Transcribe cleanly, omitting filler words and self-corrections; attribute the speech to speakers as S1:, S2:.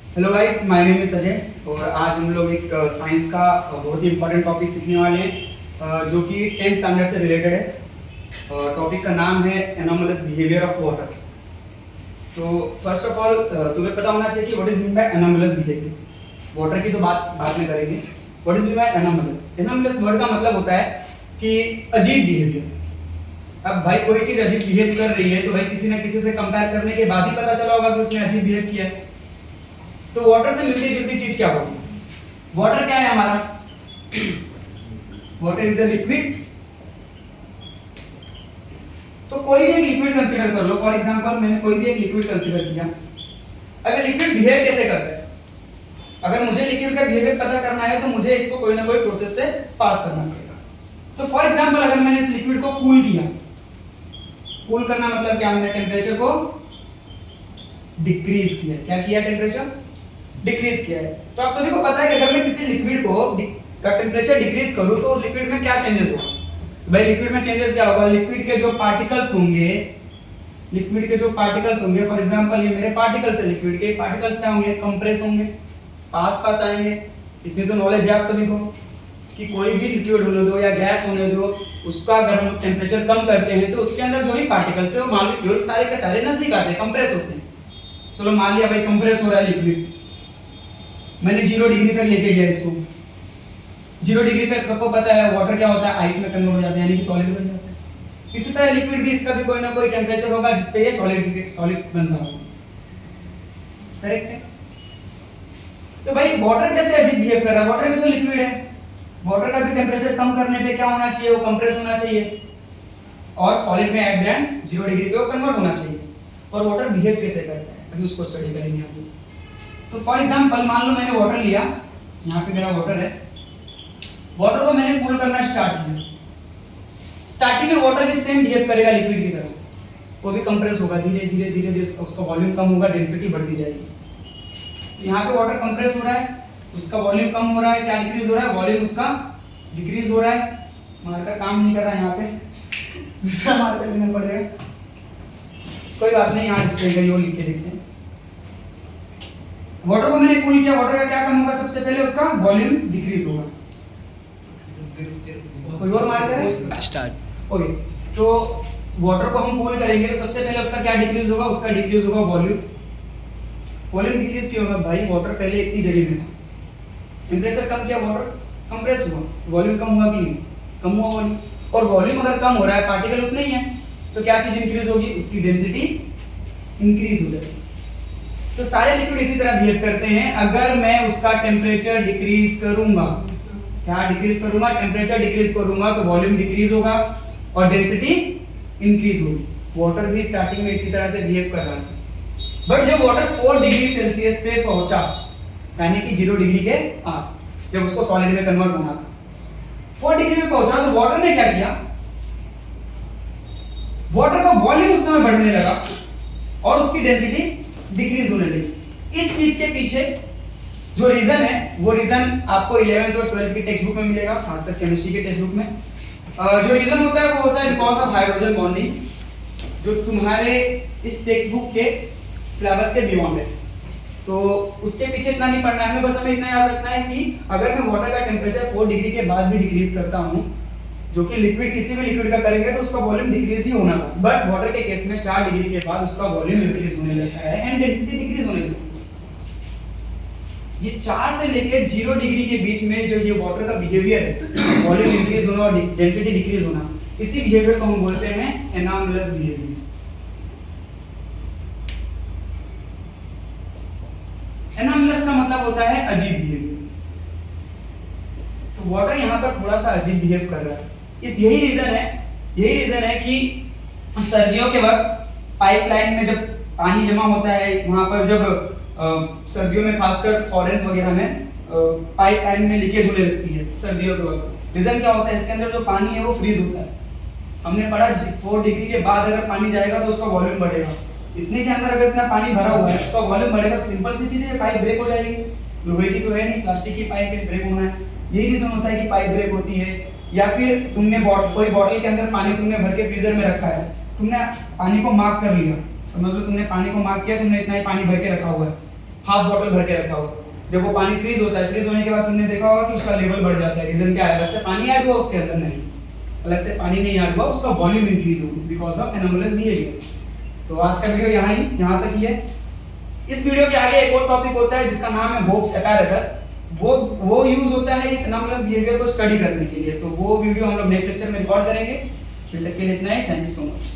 S1: Hello guys, my name is Ajay और आज हम लोग एक साइंस का बहुत ही इंपॉर्टेंट टॉपिक सीखने वाले हैं जो कि 10th स्टैंडर्ड से रिलेटेड है। टॉपिक का नाम है एनोमलस बिहेवियर ऑफ वाटर। तो फर्स्ट ऑफ ऑल तुम्हें पता होना चाहिए कि what is mean by anomalous behaviour. Water की तो बात बाद में करेंगे। What is mean by anomalous? Anomalous word का मतलब होता है कि अजीब बिहेवियर। अब भाई कोई चीज अजीब बिहेव कर रही है तो भाई किसी ना किसी से कंपेयर करने के बाद ही पता चला होगा कि उसने अजीब बिहेव किया है। तो वाटर से मिलती जुलती चीज क्या होगी? वाटर क्या है हमारा? Water is a liquid. तो कोई भी एक लिक्विड कंसीडर कर लो। फॉर एग्जांपल मैंने कोई भी एक लिक्विड कंसीडर किया। अब लिक्विड बिहेव कैसे करता है? अगर मुझे लिक्विड का बिहेवियर पता करना है तो मुझे इसको कोई ना कोई प्रोसेस से पास करना पड़ेगा। तो फॉर एग्जांपल अगर मैंने इस लिक्विड को कूल किया, कूल करना मतलब क्या? मैंने टेम्परेचर को डिक्रीज किया। क्या किया? टेम्परेचर डिक्रीज किया है। तो आप सभी को पता है कि अगर मैं किसी लिक्विड का टेम्परेचर डिक्रीज करूं तो लिक्विड में क्या चेंजेस होगा? भाई लिक्विड में चेंजेस क्या होगा? लिक्विड के जो पार्टिकल्स होंगे, फॉर एग्जांपल ये मेरे पार्टिकल्स है, लिक्विड के पार्टिकल्स क्या होंगे? कंप्रेस होंगे, पास आएंगे। इतनी तो नॉलेज है आप सभी को कि कोई भी लिक्विड होने दो या गैस होने दो, उसका अगर हम टेम्परेचर कम करते हैं तो उसके अंदर जो भी पार्टिकल्स है वो मॉलिक्यूल सारे के सारे नजदीक आते हैं, कंप्रेस होते हैं। चलो मान लिया भाई कंप्रेस हो रहा है लिक्विड, मैंने 0 डिग्री तक लेके गया इसको। 0 डिग्री पे सबको पता है वाटर क्या होता है? आइस में कन्वर्ट हो जाता है, यानी कि सॉलिड बन जाता है। इसी तरह लिक्विड भी, इसका भी कोई ना कोई टेम्परेचर होगा जिस पे ये सॉलिड बनता होगा। करेक्ट है? तो भाई वाटर कैसे अजीब बिहेव कर रहा है? वाटर भी तो लिक्विड है। वाटर का भी टेम्परेचर कम करने पे क्या होना चाहिए? वो कंप्रेस होना चाहिए और सॉलिड में एट द एंड 0 डिग्री पे वो कन्वर्ट होना चाहिए। और वाटर बिहेव कैसे करता है अभी उसको स्टडी करेंगे हम। तो फॉर एग्जांपल मान लो मैंने वाटर लिया, यहाँ पे मेरा वाटर है, वाटर को मैंने कूल करना स्टार्ट किया। स्टार्टिंग में वाटर भी सेम बिहेव करेगा लिक्विड की तरह, वो भी कंप्रेस होगा, धीरे धीरे उसका वॉल्यूम कम होगा, डेंसिटी बढ़ती जाएगी। यहाँ पे वाटर कंप्रेस हो रहा है, उसका वॉल्यूम कम हो रहा है। क्या डिक्रीज हो रहा है? वॉल्यूम उसका डिक्रीज हो रहा है। मार्कर काम नहीं कर रहा है यहाँ पे, दूसरा मार्कर लेना पड़ेगा। कोई बात नहीं, यहाँ लिखेगा, वो लिख के देखते हैं। वाटर को मैंने कूल किया, वाटर का क्या कम होगा? सबसे पहले उसका वॉल्यूम डिक्रीज होगा। कोई और मार्कर है? स्टार्ट। ओके, तो वाटर को हम कूल करेंगे तो सबसे पहले उसका क्या डिक्रीज होगा? उसका डिक्रीज होगा वॉल्यूम। वॉल्यूम डिक्रीज क्यों होगा? भाई वाटर पहले इतनी जगह में था, टेम्परेचर कम किया, वाटर कंप्रेस हुआ, वॉल्यूम कम हुआ कि नहीं? कम हुआ वॉल्यूम। और वॉल्यूम अगर कम हो रहा है, पार्टिकल उतने ही है, तो क्या चीज इंक्रीज होगी? उसकी डेंसिटी इंक्रीज हो जाएगी। तो सारे लिक्विड इसी तरह बिहेव करते हैं। अगर मैं उसका टेम्परेचर डिक्रीज करूंगा, क्या डिक्रीज करूंगा? टेम्परेचर डिक्रीज करूंगा तो वॉल्यूम डिक्रीज होगा और डेंसिटी इंक्रीज होगी। वाटर भी स्टार्टिंग में इसी तरह से बिहेव कर रहा था, बट जब वाटर 4 डिग्री सेल्सियस पे पहुंचा, यानी कि 0 डिग्री के पास, जब उसको सॉलिड में कन्वर्ट होना था, 4 डिग्री पे पहुंचा तो वाटर ने क्या किया? वाटर का वॉल्यूम उस समय बढ़ने लगा और उसकी डेंसिटी डिक्रीज होने लगी। इस चीज के पीछे जो रीजन है, वो रीजन आपको 11th और 12th की टेक्स्ट बुक में मिलेगा, खासकर केमिस्ट्री के टेक्स्ट बुक में। जो रीजन होता है वो होता है बिकॉज ऑफ हाइड्रोजन बॉन्डिंग, जो तुम्हारे इस टेक्स्ट बुक के सिलेबस के बियॉन्ड है। तो उसके पीछे इतना नहीं पढ़ना है हमें, बस हमें इतना याद रखना है कि अगर मैं वाटर का टेम्परेचर 4 डिग्री के बाद भी डिक्रीज करता हूं, जो कि लिक्विड किसी भी लिक्विड का करेंगे तो उसका वॉल्यूम डिक्रीज ही होना था, बट वाटर के केस में 4 डिग्री के बाद उसका वॉल्यूम इंक्रीज होने लगता है एंड डेंसिटी डिक्रीज होने लगती है। ये 4 से लेकर 0 डिग्री के बीच में जो ये वाटर का बिहेवियर है, वॉल्यूम इंक्रीज होना और डेंसिटी डिक्रीज होना, इसी बिहेवियर को हम बोलते हैं एनोमलस बिहेवियर। एनोमलस का मतलब होता है अजीब बिहेवियर। तो वाटर यहाँ पर थोड़ा सा अजीब बिहेव कर रहा है। यही रीजन है कि सर्दियों के वक्त पाइपलाइन में जब पानी जमा होता है, वहां पर जब सर्दियों में खासकर फॉरेन्स वगैरह में पाइपलाइन में लीकेज होने लगती है सर्दियों के वक्त। रीजन क्या होता है? इसके अंदर जो पानी है वो फ्रीज होता है। हमने पढ़ा 4 डिग्री के बाद अगर पानी जाएगा तो उसका वॉल्यूम बढ़ेगा। इतने के अंदर अगर इतना पानी भरा हुआ है, उसका वॉल्यूम बढ़ेगा। सिंपल सी चीज है, पाइप ब्रेक हो जाएगी। लोहे की तो है नहीं, प्लास्टिक की पाइप है, ब्रेक होना है। यही रीजन होता है कि पाइप ब्रेक होती है। या फिर तुमने कोई बॉटल के अंदर पानी तुमने भर के फ्रीजर में रखा है, तुमने पानी को मार्क कर लिया, समझ लो तुमने पानी को मार्क किया, तुमने इतना ही पानी भर के रखा हुआ है, हाफ बॉटल भर के रखा हो, जब वो पानी फ्रीज होता है, फ्रीज होने के बाद तुमने देखा होगा कि उसका लेवल बढ़ जाता है। रीजन क्या है? अलग से पानी ऐड हुआ उसके अंदर नहीं, अलग से पानी नहीं ऐड हुआ, उसका वॉल्यूम इंक्रीज हो बिकॉज ऑफ एनोमलस बिहेवियर। तो आज का वीडियो यहाँ तक ही है। इस वीडियो के आगे एक और टॉपिक होता है जिसका नाम है होप्स एपैरेटस। वो यूज होता है इस एनोमलस बिहेवियर को स्टडी करने के लिए। तो वो वीडियो हम लोग नेक्स्ट लेक्चर में रिकॉर्ड करेंगे। तब तक के लिए इतना ही। Thank you so much.